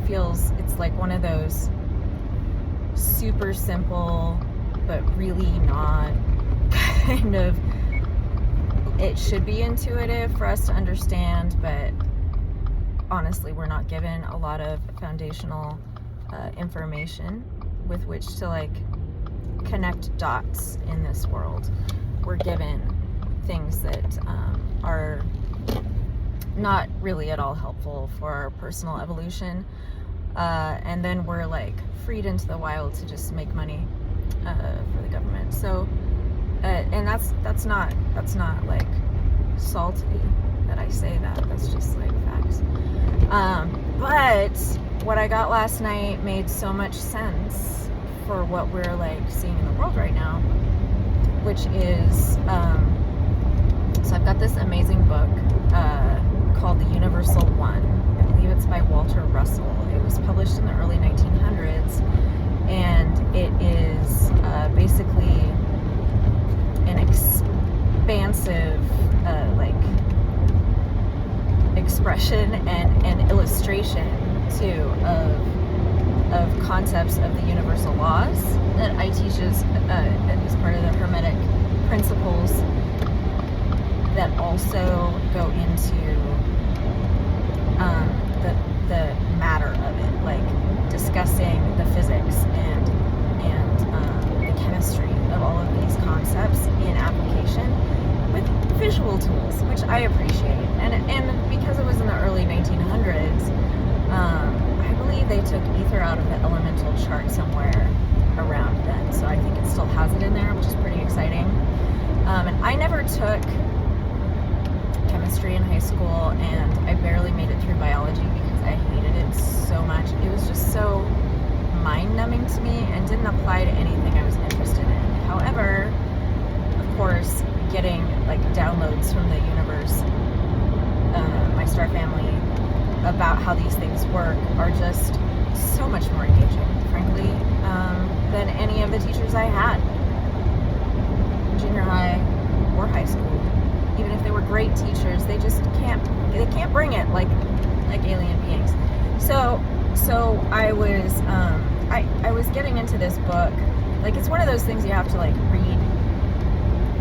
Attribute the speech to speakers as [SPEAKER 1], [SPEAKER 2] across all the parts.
[SPEAKER 1] feels it's like one of those super simple but really not kind of, it should be intuitive for us to understand, but honestly we're not given a lot of foundational information with which to like connect dots in this world. We're given things that are not really at all helpful for our personal evolution, and then we're like freed into the wild to just make money for the government. So and that's not like salty that I say that. That's just like facts. But what I got last night made so much sense for what we're like seeing in the world right now, which is so I've got this amazing book called The Universal One. I believe it's by Walter Russell. It was published in the early 1900s, and it is basically an expansive like expression and illustration too of concepts of the universal laws that I teach as part of the Hermetic principles that also go into the matter of it, like discussing the physics and the chemistry of all of these concepts in application with visual tools, which I appreciate. And because it was in the early 1900s, I believe they took ether out of the elemental chart somewhere around then, so I think it still has it in there, which is pretty exciting. And I never took chemistry in high school, and I barely made it through biology because I hated it so much. It was just so mind-numbing to me and didn't apply to anything I was interested in. However, of course, getting like downloads from the universe, my star family, about how these things work are just so much more engaging, frankly, than any of the teachers I had, junior high or high school. Even if they were great teachers, they just can't bring it like alien beings. So I was I was getting into this book. Like, it's one of those things you have to like read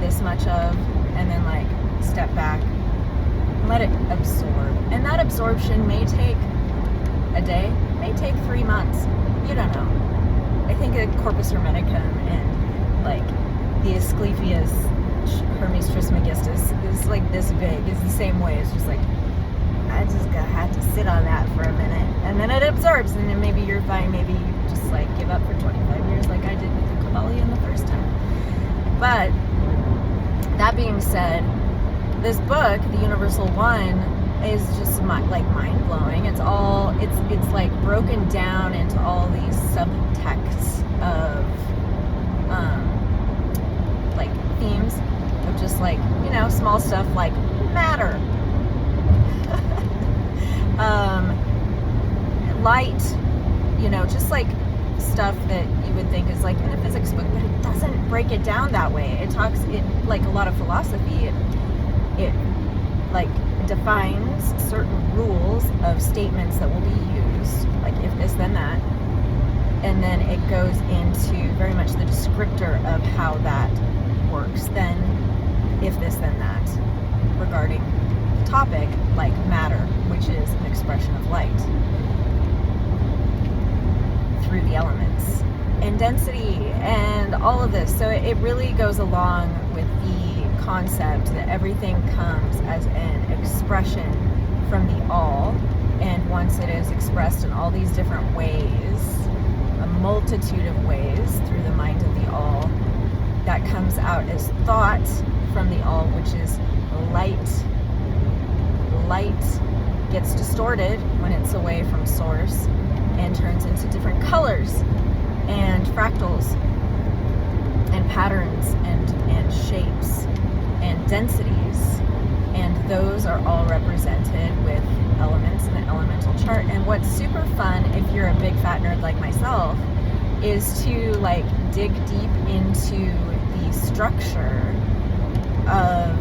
[SPEAKER 1] this much of and then like step back and let it absorb. And that absorption may take a day, may take 3 months. You don't know. I think a Corpus Hermeticum and like the Asclepius Hermes Trismegistus is like this big. It's the same way. It's just like, I just had to sit on that for a minute, and then it absorbs, and then maybe you're fine. Maybe you just like give up for 25 years like I did with the Kabbalion the first time. But that being said, this book, The Universal One, is just mind-blowing. It's like broken down into all these subtexts of like themes of just like, you know, small stuff like matter, light, you know, just like stuff that you would think is like in a physics book, but it doesn't break it down that way. It talks, it like a lot of philosophy, it like defines certain rules of statements that will be used, like if this then that, and then it goes into very much the descriptor of how that works, then if this then that, regarding the topic like matter, which is an expression of light through the elements, and density, and all of this. So it really goes along with the concept that everything comes as an expression from the all, and once it is expressed in all these different ways, a multitude of ways through the mind of the all, that comes out as thought from the all, which is light. Light gets distorted when it's away from source and turns into different colors and fractals and patterns and shapes and densities, and those are all represented with elements in the elemental chart. And what's super fun, if you're a big fat nerd like myself, is to like dig deep into the structure of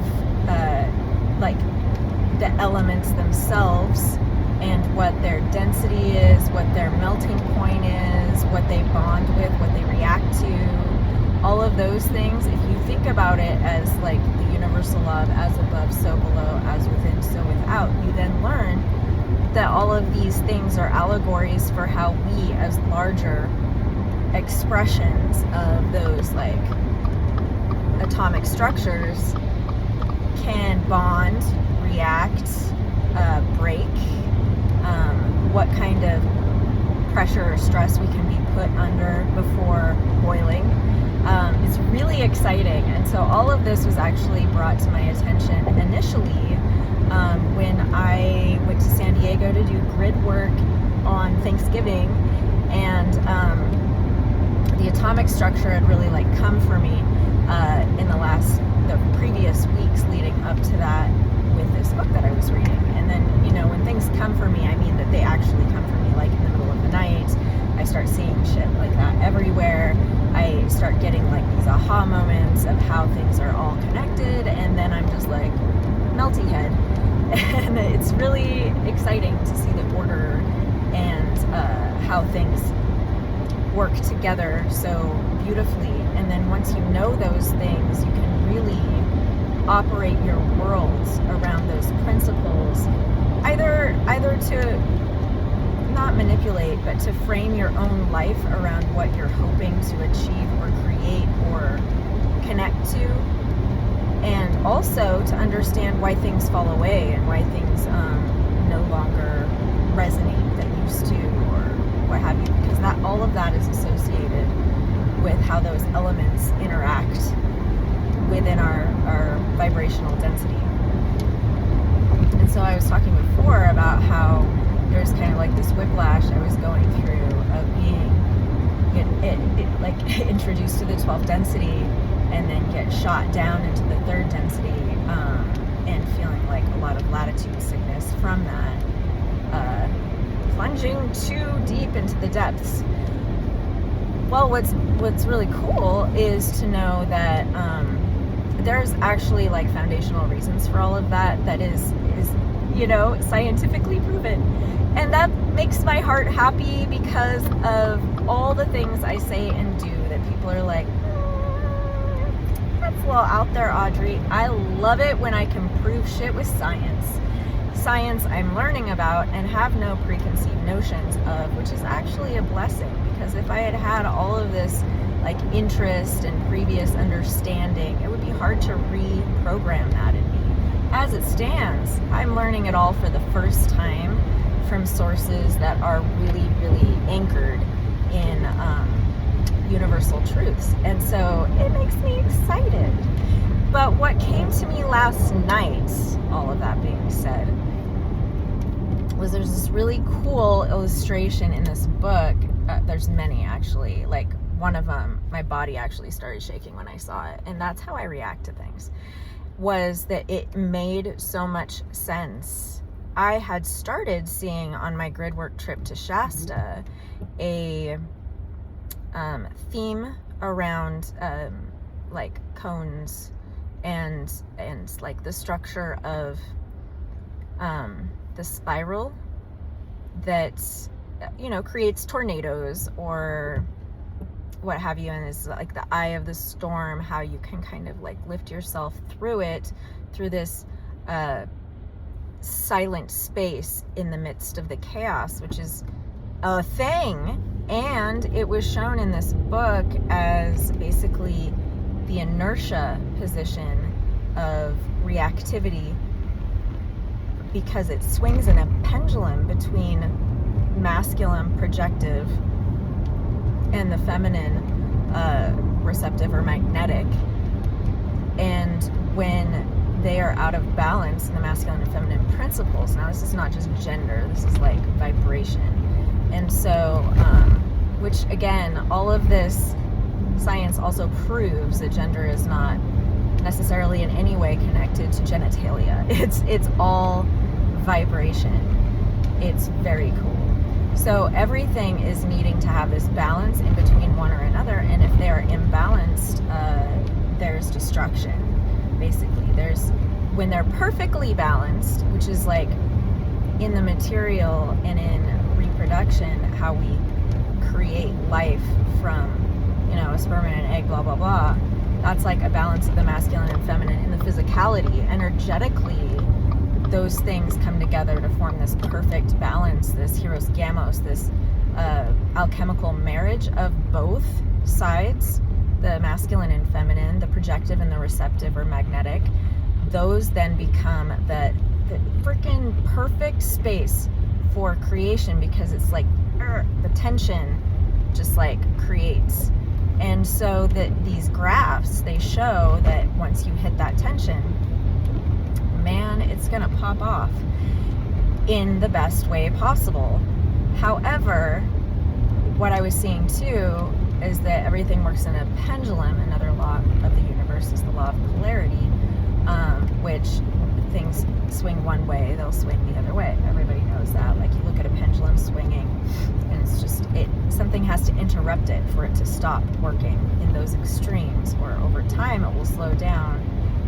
[SPEAKER 1] like the elements themselves and what their density is, what their melting point is, what they bond with, what they react to, all of those things. If you think about it as like the universal law of as above, so below, as within, so without, you then learn that all of these things are allegories for how we, as larger expressions of those like atomic structures, can bond, react, break, what kind of pressure or stress we can be put under before boiling. It's really exciting. And so all of this was actually brought to my attention initially when I went to San Diego to do grid work on Thanksgiving, and the atomic structure had really like come for me in the previous weeks leading up to that with this book that I was reading. And then, you know, when things come for me, I mean that they actually come for me, like in the middle of the night. I start seeing shit like that everywhere. I start getting like these aha moments of how things are all connected, and then I'm just like melty head. And it's really exciting to see the order and how things work together so beautifully. And then once you know those things, you can really operate your worlds around those principles, either to not manipulate, but to frame your own life around what you're hoping to achieve or create or connect to, and also to understand why things fall away and why things no longer resonate that used to, or what have you, because that all of that is associated with how those elements interact within our vibrational density. And so I was talking before about how there's kind of like this whiplash I was going through of being like introduced to the 12th density and then get shot down into the 3rd density, and feeling like a lot of latitude sickness from that, plunging too deep into the depths. Well, what's really cool is to know that there's actually like foundational reasons for all of that is you know, scientifically proven. And that makes my heart happy because of all the things I say and do that people are like, that's a little out there, Audrey. I love it when I can prove shit with science. Science I'm learning about and have no preconceived notions of, which is actually a blessing, because if I had had all of this like interest and previous understanding, it would be hard to reprogram that in me. As it stands, I'm learning it all for the first time from sources that are really, really anchored in universal truths. And so it makes me excited. But what came to me last night, all of that being said, was there's this really cool illustration in this book. There's many actually. Like one of them, my body actually started shaking when I saw it. And that's how I react to things, was that it made so much sense. I had started seeing on my grid work trip to Shasta a theme around like cones and like the structure of the spiral that, you know, creates tornadoes or what have you, and is like the eye of the storm, how you can kind of like lift yourself through it, through this silent space in the midst of the chaos, which is a thing. And it was shown in this book as basically the inertia position of reactivity, because it swings in a pendulum between masculine projective and the feminine receptive or magnetic. And when they are out of balance in the masculine and feminine principles, now this is not just gender, this is like vibration. And so, which again, all of this science also proves that gender is not necessarily in any way connected to genitalia. It's all vibration. It's very cool. So everything is needing to have this balance in between one or another, and if they are imbalanced, there's destruction. Basically, when they're perfectly balanced, which is like in the material and in reproduction, how we create life from, a sperm and an egg, blah, blah, blah. That's like a balance of the masculine and feminine in the physicality. Energetically, those things come together to form this perfect balance, this Hieros Gamos, this alchemical marriage of both sides, the masculine and feminine, the projective and the receptive or magnetic. Those then become the freaking perfect space for creation, because it's like the tension just like creates. And so that these graphs, they show that once you hit that tension, man, it's gonna pop off in the best way possible. However, what I was seeing too is that everything works in a pendulum. Another law of the universe is the law of polarity, which things swing one way, they'll swing the other way. Everybody knows that. Like, you look at a pendulum swinging, and it's just, something has to interrupt it for it to stop working in those extremes, or over time it will slow down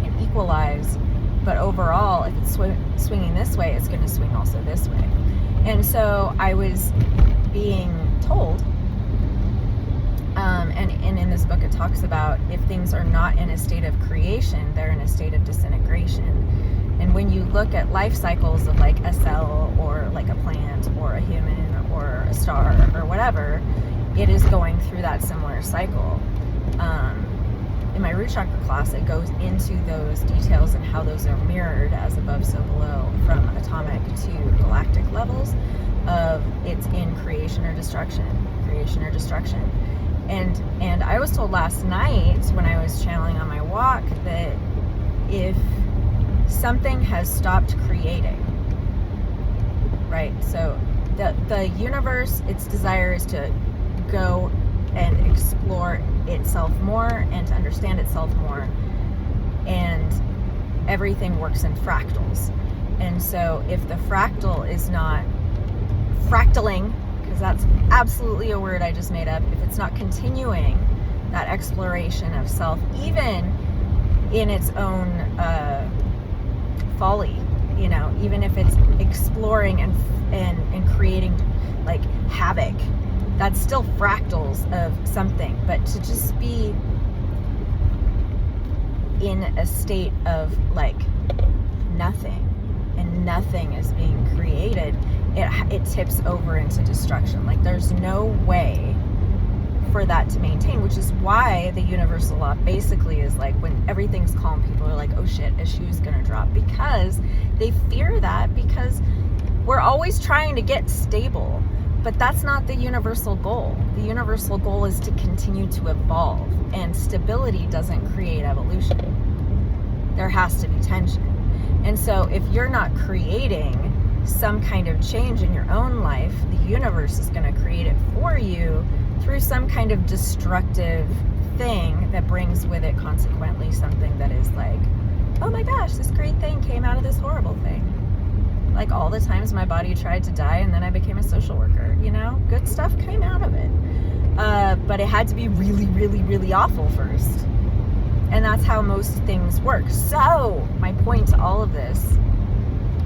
[SPEAKER 1] and equalize. But overall, if it's swinging this way, it's going to swing also this way. And so I was being told, and in this book it talks about, if things are not in a state of creation, they're in a state of disintegration. And when you look at life cycles of like a cell, or like a plant, or a human, or a star, or whatever, it is going through that similar cycle. In my root chakra class, it goes into those details and how those are mirrored as above, so below, from atomic to galactic levels of it's in creation or destruction, creation or destruction. And I was told last night when I was channeling on my walk that if something has stopped creating, right? So the universe, its desire is to go and explore itself more and to understand itself more, and everything works in fractals. And so if the fractal is not fractaling, because that's absolutely a word I just made up, if it's not continuing that exploration of self, even in its own folly, even if it's exploring and creating like havoc, that's still fractals of something. But to just be in a state of like nothing, and nothing is being created, it tips over into destruction. Like, there's no way for that to maintain, which is why the universal law basically is like, when everything's calm, people are like, oh shit, a shoe's gonna drop, because they fear that, because we're always trying to get stable. But that's not the universal goal. The universal goal is to continue to evolve, and stability doesn't create evolution. There has to be tension. And so if you're not creating some kind of change in your own life, the universe is going to create it for you through some kind of destructive thing that brings with it consequently something that is like, oh my gosh, this great thing came out of this horrible thing. Like all the times my body tried to die and then I became a social worker, good stuff came out of it. But it had to be really, really, really awful first. And that's how most things work. So my point to all of this,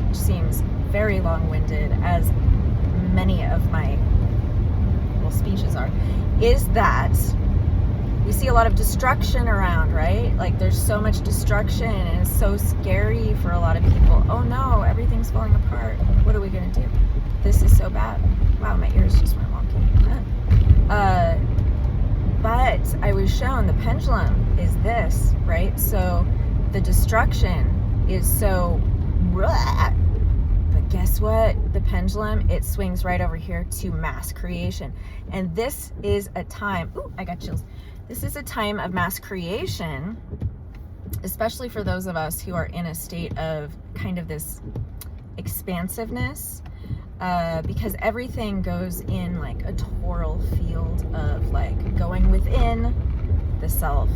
[SPEAKER 1] which seems very long-winded, as many of my speeches are, is that we see a lot of destruction around, right? Like, there's so much destruction, and it's so scary for a lot of people. Oh no, everything's falling apart. What are we gonna do? This is so bad. Wow, my ears just went wonky. But I was shown the pendulum is this, right? So the destruction is so, but guess what? The pendulum, it swings right over here to mass creation. And this is a time, I got chills. This is a time of mass creation, especially for those of us who are in a state of kind of this expansiveness, because everything goes in like a toral field of like going within the self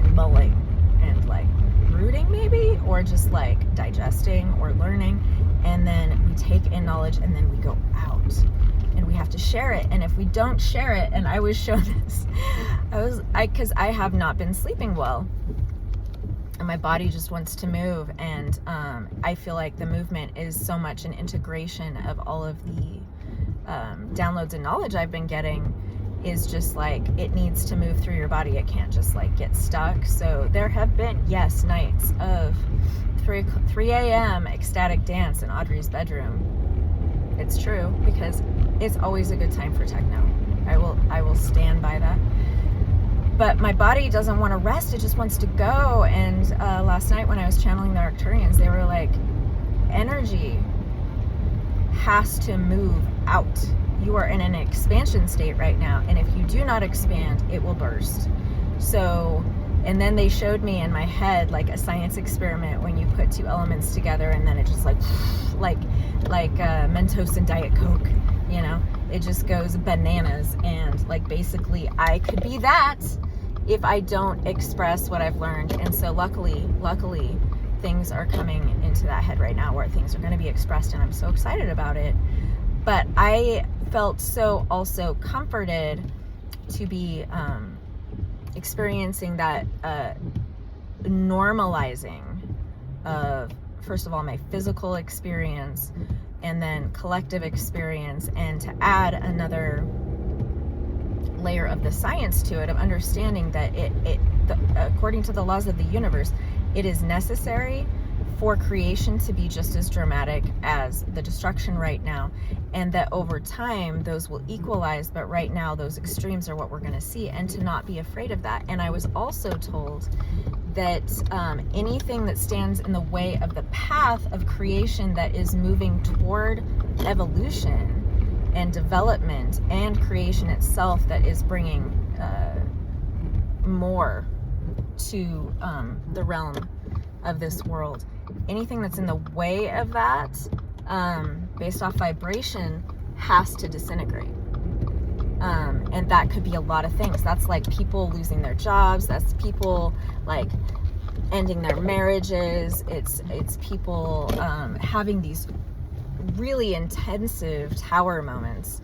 [SPEAKER 1] and mulling and like brooding maybe, or just like digesting or learning. And then we take in knowledge, and then we go out and we have to share it. And if we don't share it, and I was shown this, because I have not been sleeping well, and my body just wants to move, and I feel like the movement is so much an integration of all of the downloads and knowledge I've been getting is just like, it needs to move through your body. It can't just like get stuck. So there have been, yes, nights of 3 a.m. ecstatic dance in Audrey's bedroom. It's true, because it's always a good time for techno. I will stand by that. But my body doesn't want to rest. It just wants to go. And last night when I was channeling the Arcturians, they were like, energy has to move out. You are in an expansion state right now, and if you do not expand, it will burst. So, and then they showed me in my head like a science experiment when you put 2 elements together, and then it just like Mentos and Diet Coke, you know, it just goes bananas. And like, basically I could be that if I don't express what I've learned. And so luckily things are coming into that head right now where things are going to be expressed, and I'm so excited about it. But I felt so also comforted to be experiencing that normalizing of, first of all, my physical experience, and then collective experience, and to add another layer of the science to it, of understanding that according to the laws of the universe, it is necessary for creation to be just as dramatic as the destruction right now, and that over time those will equalize, but right now those extremes are what we're going to see, and to not be afraid of that. And I was also told that anything that stands in the way of the path of creation that is moving toward evolution and development and creation itself, that is bringing more to the realm of this world, anything that's in the way of that, based off vibration, has to disintegrate. And that could be a lot of things. That's like people losing their jobs. That's people like ending their marriages. It's people having these really intensive tower moments,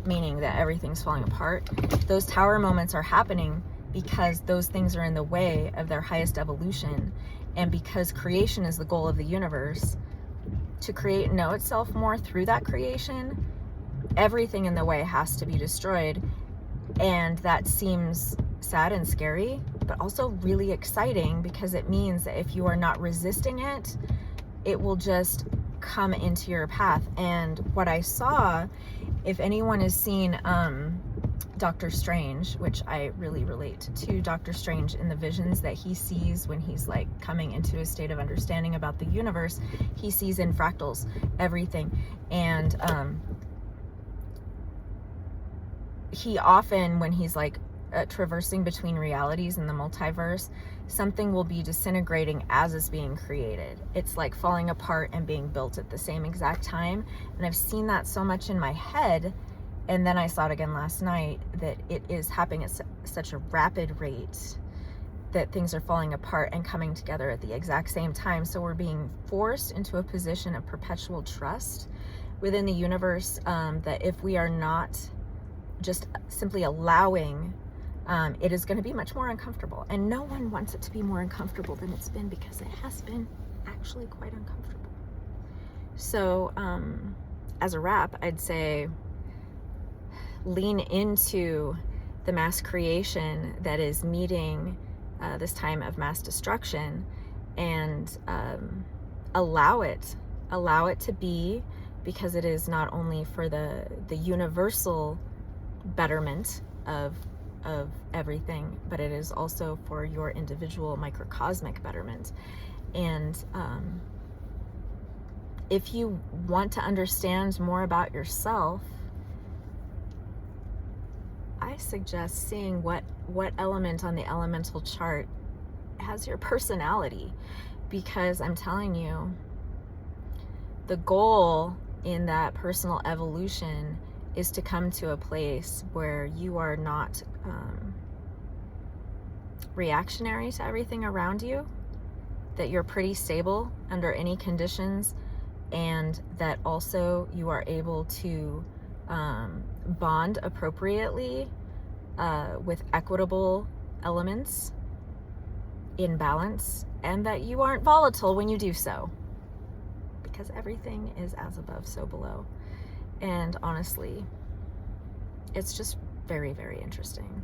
[SPEAKER 1] meaning that everything's falling apart. Those tower moments are happening because those things are in the way of their highest evolution. And because creation is the goal of the universe, to create and know itself more through that creation, everything in the way has to be destroyed. And that seems sad and scary, but also really exciting, because it means that if you are not resisting it, it will just come into your path. And what I saw, if anyone has seen Doctor Strange, which I really relate to Doctor Strange in the visions that he sees when he's like coming into a state of understanding about the universe, he sees in fractals everything. And he often, when he's like traversing between realities in the multiverse, something will be disintegrating as it's being created. It's like falling apart and being built at the same exact time. And I've seen that so much in my head. And then I saw it again last night, that it is happening at such a rapid rate that things are falling apart and coming together at the exact same time. So we're being forced into a position of perpetual trust within the universe, that if we are not just simply allowing, it is going to be much more uncomfortable. And no one wants it to be more uncomfortable than it's been, because it has been actually quite uncomfortable. So as a wrap, I'd say lean into the mass creation that is meeting this time of mass destruction, and allow it to be, because it is not only for the universal betterment of everything, but it is also for your individual microcosmic betterment. And if you want to understand more about yourself, I suggest seeing what element on the elemental chart has your personality, because I'm telling you, the goal in that personal evolution is to come to a place where you are not reactionary to everything around you, that you're pretty stable under any conditions, and that also you are able to bond appropriately with equitable elements in balance, and that you aren't volatile when you do so, because everything is as above, so below. And honestly, it's just very, very interesting.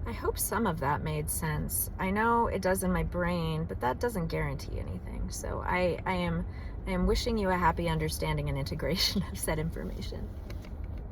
[SPEAKER 1] I hope some of that made sense. I know it does in my brain, but that doesn't guarantee anything. So I am wishing you a happy understanding and integration of said information.